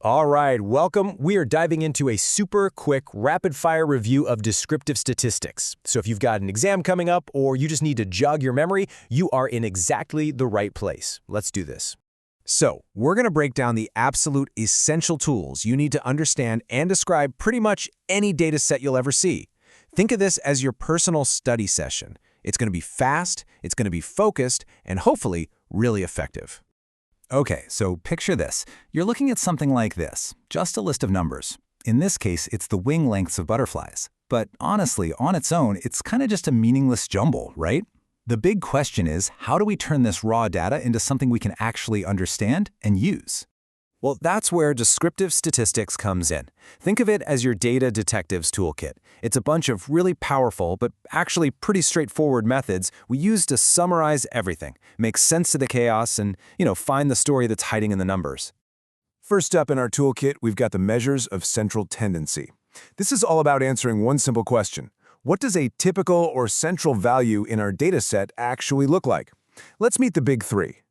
All right, welcome. We are diving into a super quick, rapid-fire review of descriptive statistics. So if you've got an exam coming up or you just need to jog your memory, you are in exactly the right place. Let's do this. So we're going to break down the absolute essential tools you need to understand and describe pretty much any data set you'll ever see. Think of this as your personal study session. It's going to be fast, it's going to be focused, and hopefully really effective. Okay, so picture this. You're looking at something like this, just a list of numbers. In this case, it's the wing lengths of butterflies. But honestly, on its own, it's kind of just a meaningless jumble, right? The big question is, how do we turn this raw data into something we can actually understand and use? Well, that's where descriptive statistics comes in. Think of it as your data detective's toolkit. It's a bunch of really powerful, but actually pretty straightforward methods we use to summarize everything, make sense of the chaos, and, find the story that's hiding in the numbers. First up in our toolkit, we've got the measures of central tendency. This is all about answering one simple question. What does a typical or central value in our data set actually look like? Let's meet the big three.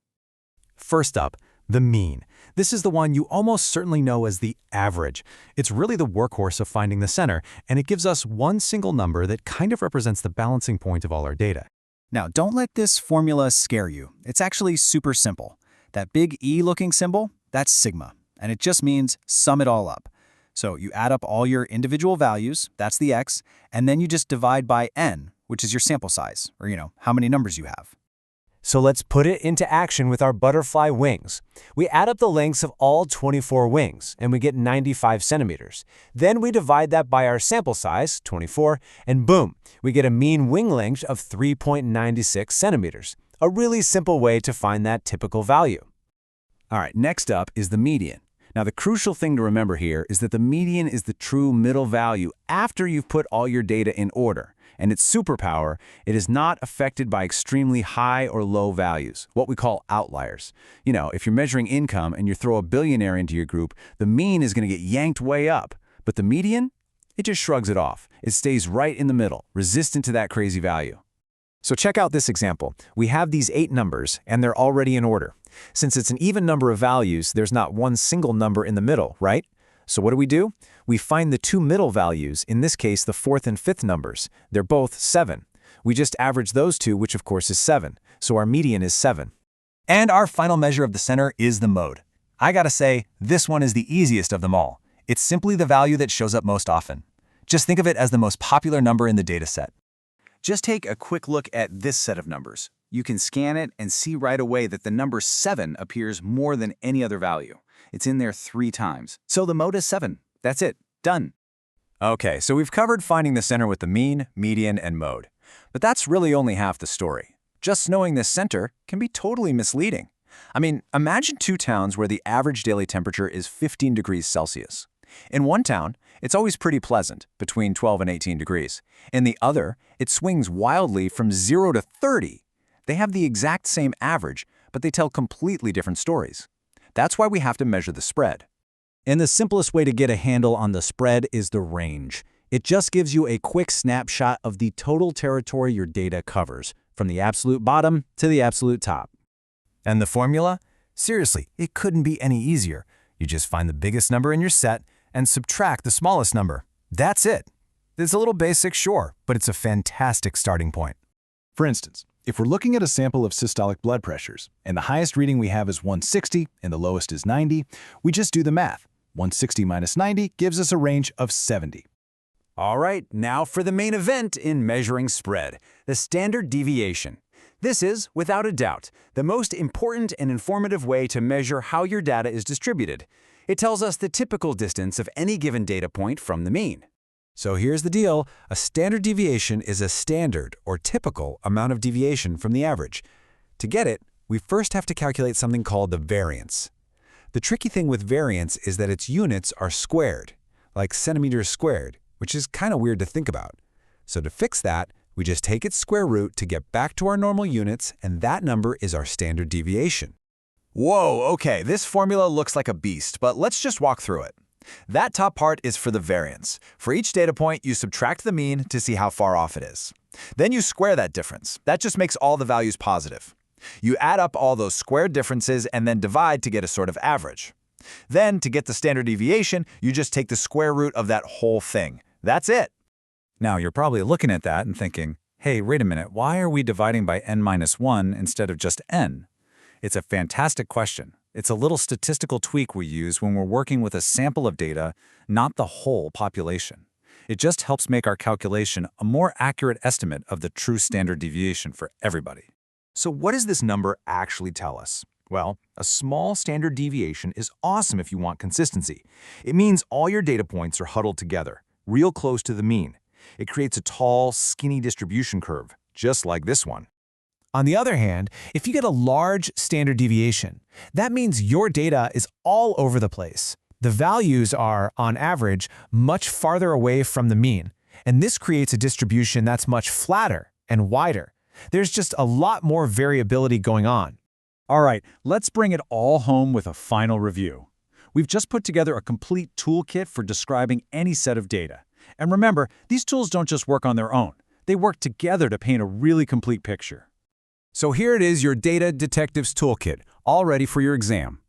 First up, the mean. This is the one you almost certainly know as the average. It's really the workhorse of finding the center, and it gives us one single number that kind of represents the balancing point of all our data. Now, don't let this formula scare you. It's actually super simple. That big E-looking symbol, that's sigma, and it just means sum it all up. So you add up all your individual values, that's the x, and then you just divide by n, which is your sample size, or how many numbers you have. So let's put it into action with our butterfly wings. We add up the lengths of all 24 wings, and we get 95 centimeters. Then we divide that by our sample size, 24, and boom, we get a mean wing length of 3.96 centimeters. A really simple way to find that typical value. All right, next up is the median. Now, the crucial thing to remember here is that the median is the true middle value after you've put all your data in order. And its superpower, it is not affected by extremely high or low values, what we call outliers. If you're measuring income and you throw a billionaire into your group, the mean is going to get yanked way up. But the median, it just shrugs it off. It stays right in the middle, resistant to that crazy value. So check out this example. We have these 8 numbers, and they're already in order. Since it's an even number of values, there's not one single number in the middle, right? So what do? We find the 2 middle values, in this case the 4th and 5th numbers. They're both 7. We just average those two, which of course is 7. So our median is 7. And our final measure of the center is the mode. I gotta say, this one is the easiest of them all. It's simply the value that shows up most often. Just think of it as the most popular number in the dataset. Just take a quick look at this set of numbers. You can scan it and see right away that the number 7 appears more than any other value. It's in there 3 times. So the mode is 7. That's it. Done. Okay, so we've covered finding the center with the mean, median, and mode. But that's really only half the story. Just knowing this center can be totally misleading. Imagine 2 towns where the average daily temperature is 15 degrees Celsius. In one town, it's always pretty pleasant, between 12 and 18 degrees. In the other, it swings wildly from 0 to 30. They have the exact same average, but they tell completely different stories. That's why we have to measure the spread. And the simplest way to get a handle on the spread is the range. It just gives you a quick snapshot of the total territory your data covers, from the absolute bottom to the absolute top. And the formula? Seriously, it couldn't be any easier. You just find the biggest number in your set and subtract the smallest number. That's it. It's a little basic, sure, but it's a fantastic starting point. For instance, if we're looking at a sample of systolic blood pressures, and the highest reading we have is 160 and the lowest is 90, we just do the math. 160 minus 90 gives us a range of 70. All right, now for the main event in measuring spread, the standard deviation. This is, without a doubt, the most important and informative way to measure how your data is distributed. It tells us the typical distance of any given data point from the mean. So here's the deal. A standard deviation is a standard or typical amount of deviation from the average. To get it, we first have to calculate something called the variance. The tricky thing with variance is that its units are squared, like centimeters squared, which is kind of weird to think about. So to fix that, we just take its square root to get back to our normal units, and that number is our standard deviation. Whoa, okay, this formula looks like a beast, but let's just walk through it. That top part is for the variance. For each data point, you subtract the mean to see how far off it is. Then you square that difference. That just makes all the values positive. You add up all those squared differences and then divide to get a sort of average. Then, to get the standard deviation, you just take the square root of that whole thing. That's it. Now, you're probably looking at that and thinking, hey, wait a minute, why are we dividing by n-1 instead of just n? It's a fantastic question. It's a little statistical tweak we use when we're working with a sample of data, not the whole population. It just helps make our calculation a more accurate estimate of the true standard deviation for everybody. So what does this number actually tell us? Well, a small standard deviation is awesome if you want consistency. It means all your data points are huddled together, real close to the mean. It creates a tall, skinny distribution curve, just like this one. On the other hand, if you get a large standard deviation, that means your data is all over the place. The values are, on average, much farther away from the mean, and this creates a distribution that's much flatter and wider. There's just a lot more variability going on. All right, let's bring it all home with a final review. We've just put together a complete toolkit for describing any set of data. And remember, these tools don't just work on their own. They work together to paint a really complete picture. So here it is, your Data Detectives Toolkit, all ready for your exam.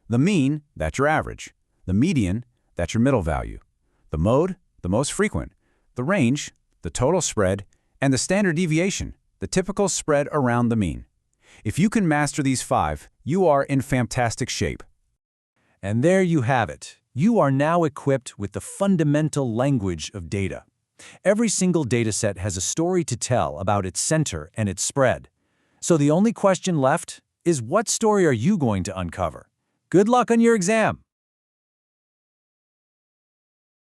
The mean, that's your average. The median, that's your middle value. The mode, the most frequent. The range, the total spread. And the standard deviation, the typical spread around the mean. If you can master these 5, you are in fantastic shape. And there you have it. You are now equipped with the fundamental language of data. Every single dataset has a story to tell about its center and its spread. So the only question left is, what story are you going to uncover? Good luck on your exam!